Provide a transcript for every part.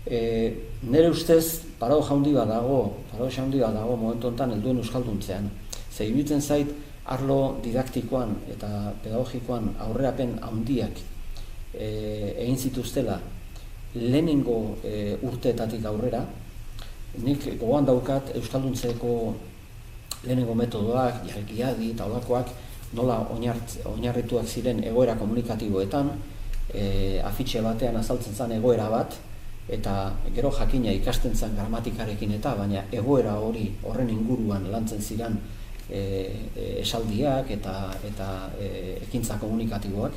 Nire ustez, paradoxa handi bat dago momentu honetan helduen euskalduntzean. Ze iruditzen zait, arlo didaktikoan eta pedagogikoan aurrerapen handiak egin zituztela lehenengo urteetatik aurrera. Nik gogoan daukat euskalduntzeko lehenengo metodoak, jarkiadi eta olakoak nola oinarrituak ziren egoera komunikatiboetan, afitxe batean azaltzen zen egoera bat, eta gero jakina ikasten zen gramatikarekin baina egoera horren inguruan lantzen ziren esaldiak eta ekintza komunikatiboak.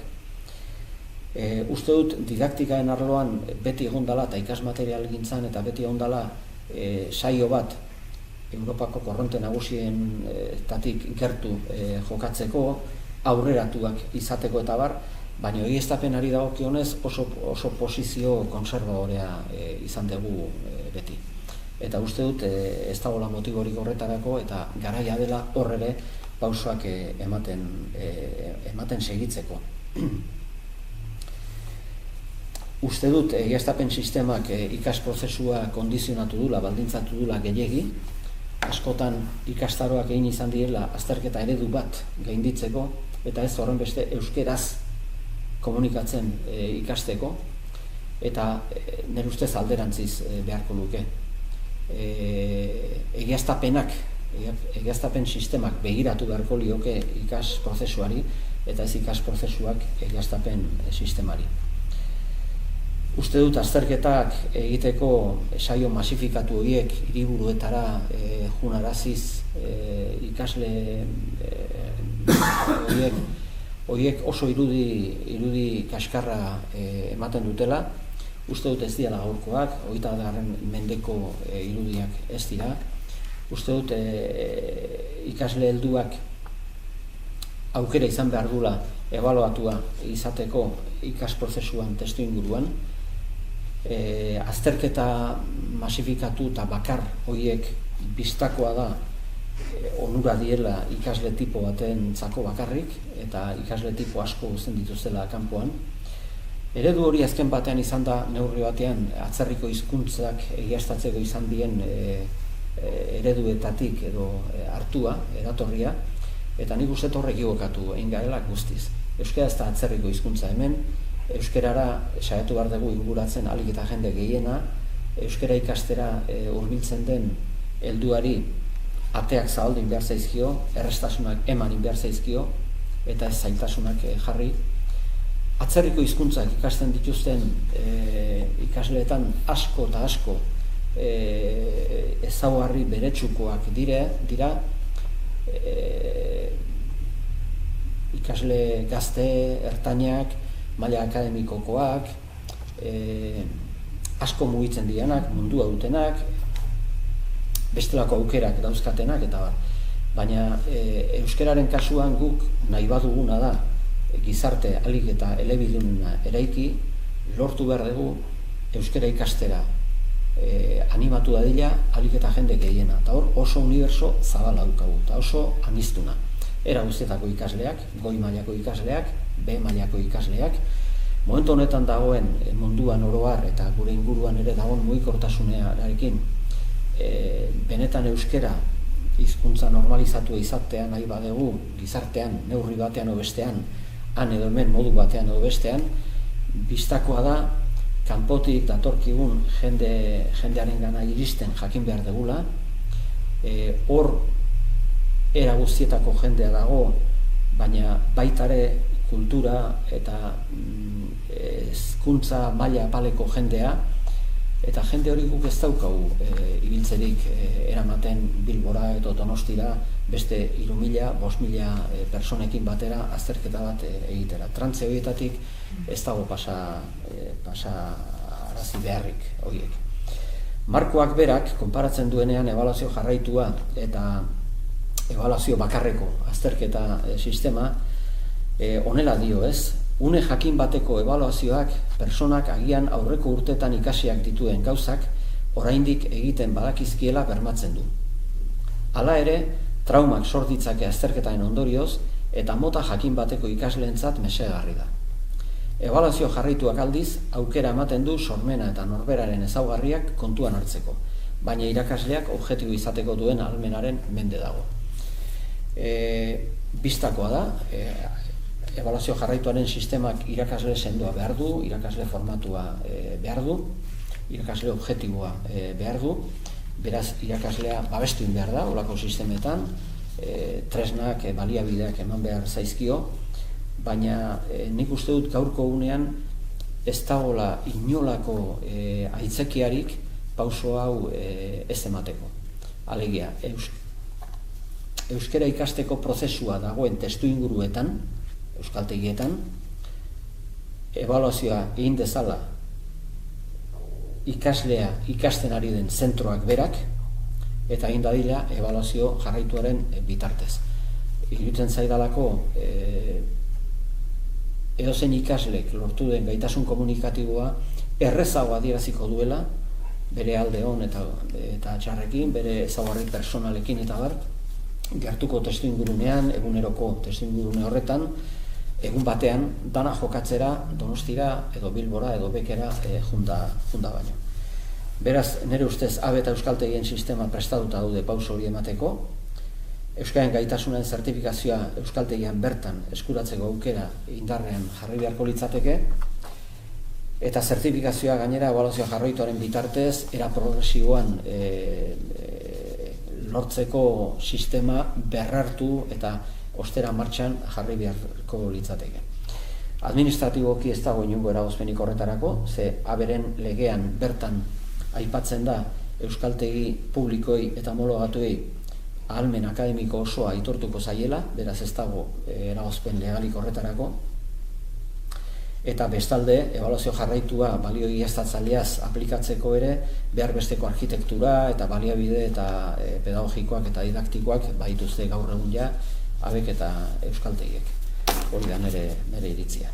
Uste dut didaktikaen arloan beti egondala eta ikasmaterial gintzan eta beti egondala saio bat Europako korronte nagusietatik gertu jokatzeko, aurreratuak izateko eta bar, baina egiaztapenari dagokionez oso posizio konserbadorea izan dugu beti. Eta uste dut ez dagoela motiborik horretarako eta garaia dela horre pausoak ematen segitzeko. Uste dut egiaztapen sistemak ikas prozesua kondizionatu dula, baldintzatu dula gehiegi. Askotan ikastaroak egin izan direla azterketa eredu bat gainditzeko eta ez horren beste euskeraz komunikatzen ikasteko, eta nire ustez alderantziz beharko luke. Egiaztapen sistemak begiratu beharko lioke ikas prozesuari eta ez ikas prozesuak egiaztapen sistemari. Uste dut azterketak egiteko saio masifikatu horiek hiriburuetara junaraziz ikasle horiek oso irudi kaskarra ematen dutela. Uste dut ez dira gaurkoak, 20. mendeko irudiak ez dira. Uste dut ikasle helduak aukera izan behar dula ebaluatua izateko ikas prozesuan testu inguruan. Azterketa masifikatu eta bakar horiek bistakoa da onura diela ikasle tipo batentzako bakarrik eta ikasle tipo asko uzten dituztela kanpoan. Eredu hori azken batean izan da neurri batean atzerriko hizkuntzak egiaztatzeko izan dien ereduetatik edo hartua, eratorria, eta nik uste horrek egokatu egin garela guztiz. Euskara ez da atzerriko hizkuntza hemen, euskerara saiatu behar dugu inguratzen ahalik eta jende gehiena, euskara ikastera hurbiltzen den helduari ateak zabaldu behar zaizkio, errestasunak eman behar zaizkio, eta ez zailtasunak jarri. Atzerriko hizkuntzak ikasten dituzten ikasleetan asko eta asko ezaugarri beretsukoak dira, ikasle gazte, ertainak, maila akademikokoak, asko mugitzen dianak, mundua dutenak, bestelako aukerak dauzkatenak eta bar. Baina euskararen kasuan guk nahi baduguna da gizarte ahalik eta elebiduna eraiki, lortu behar dugu euskara ikastera animatu dadila ahalik eta jende gehiena. Eta hor oso uniberso zabala daukagu eta oso aniztuna. Era guztietako ikasleak, goi mailako ikasleak, B mailako ikasleak, momentu honetan dagoen munduan oroar eta gure inguruan ere dagoen mugikortasunarekin benetan euskara hizkuntza normalizatu izatea nahi badegu gizartean neurri batean edo bestean, han edo hemen modu batean edo bestean, bistakoa da kanpotik datorkigun jendearengana iristen jakin behar degula, hor era guztietako jendea dago, baina baitare kultura eta hezkuntza maila apaleko jendea, eta jende hori guk ez daukagu ibiltzerik eramaten Bilbora edo Donostira beste 3.000, 5.000 personekin batera azterketa bat egitera. Trantze horietatik ez dago pasa arazi beharrik horiek. Markoak berak, konparatzen duenean ebaluazio jarraitua eta ebaluazio bakarreko azterketa sistema, honela dio ez, une jakin bateko ebaluazioak personak agian aurreko urtetan ikasiak dituen gauzak oraindik egiten badakizkiela bermatzen du. Hala ere, traumak sor ditzake azterketaren ondorioz eta mota jakin bateko ikasleentzat mesegarri da. Ebaluazio jarraituak aldiz, aukera ematen du sormena eta norberaren ezaugarriak kontuan hartzeko, baina irakasleak objektibo izateko duen ahalmenaren mende dago. Bistakoa da, ebaluazio jarraituaren sistemak irakasle sendoa behar du, irakasle formatua behar du, irakasle objektiboa behar du, beraz irakaslea babestuin behar da, olako sistemetan, tresnak, baliabideak eman behar zaizkio, baina nik uste dut gaurko unean ez dagoela inolako aitzakiarik pauso hau ez emateko. Alegia, euskara ikasteko prozesua dagoen testuinguruetan, euskaltegietan, ebaluazioa egin dezala ikaslea ikasten ari den zentroak berak, eta egin dadila ebaluazio jarraituaren bitartez. Iruditzen zaidalako edozein ikaslek lortu den gaitasun komunikatiboa errezago adieraziko duela, bere alde on eta txarrekin, bere ezaugarri personalekin eta bar, gertuko testuingurunean, eguneroko testuingurune horretan, egun batean dana jokatzera Donostira edo Bilbora edo Bekera junda baino. Beraz, nire ustez AB eta euskaltegien sistema prestatuta daude pauso hori emateko, euskaren gaitasunen zertifikazioa euskaltegian bertan eskuratzeko aukera indarrean jarri beharko litzateke, eta zertifikazioa gainera ebaluazio jarraituaren bitartez era progresiboan lortzeko sistema berrartu eta ostera martxan jarri beharko litzateke. Administratiboki ez dago inongo eragozpenik horretarako, ze aberen legean bertan aipatzen da euskaltegi publikoi eta homologatuei ahalmen akademiko osoa aitortuko zaiela, beraz ez dago eragozpen legalik horretarako, eta bestalde, ebaluazio jarraitua balio egiaztatzaileaz aplikatzeko ere, behar besteko arkitektura eta baliabide eta pedagogikoak eta didaktikoak baituzte gaur egun ja, abek eta euskaltegiek. Hori da nire iritzia.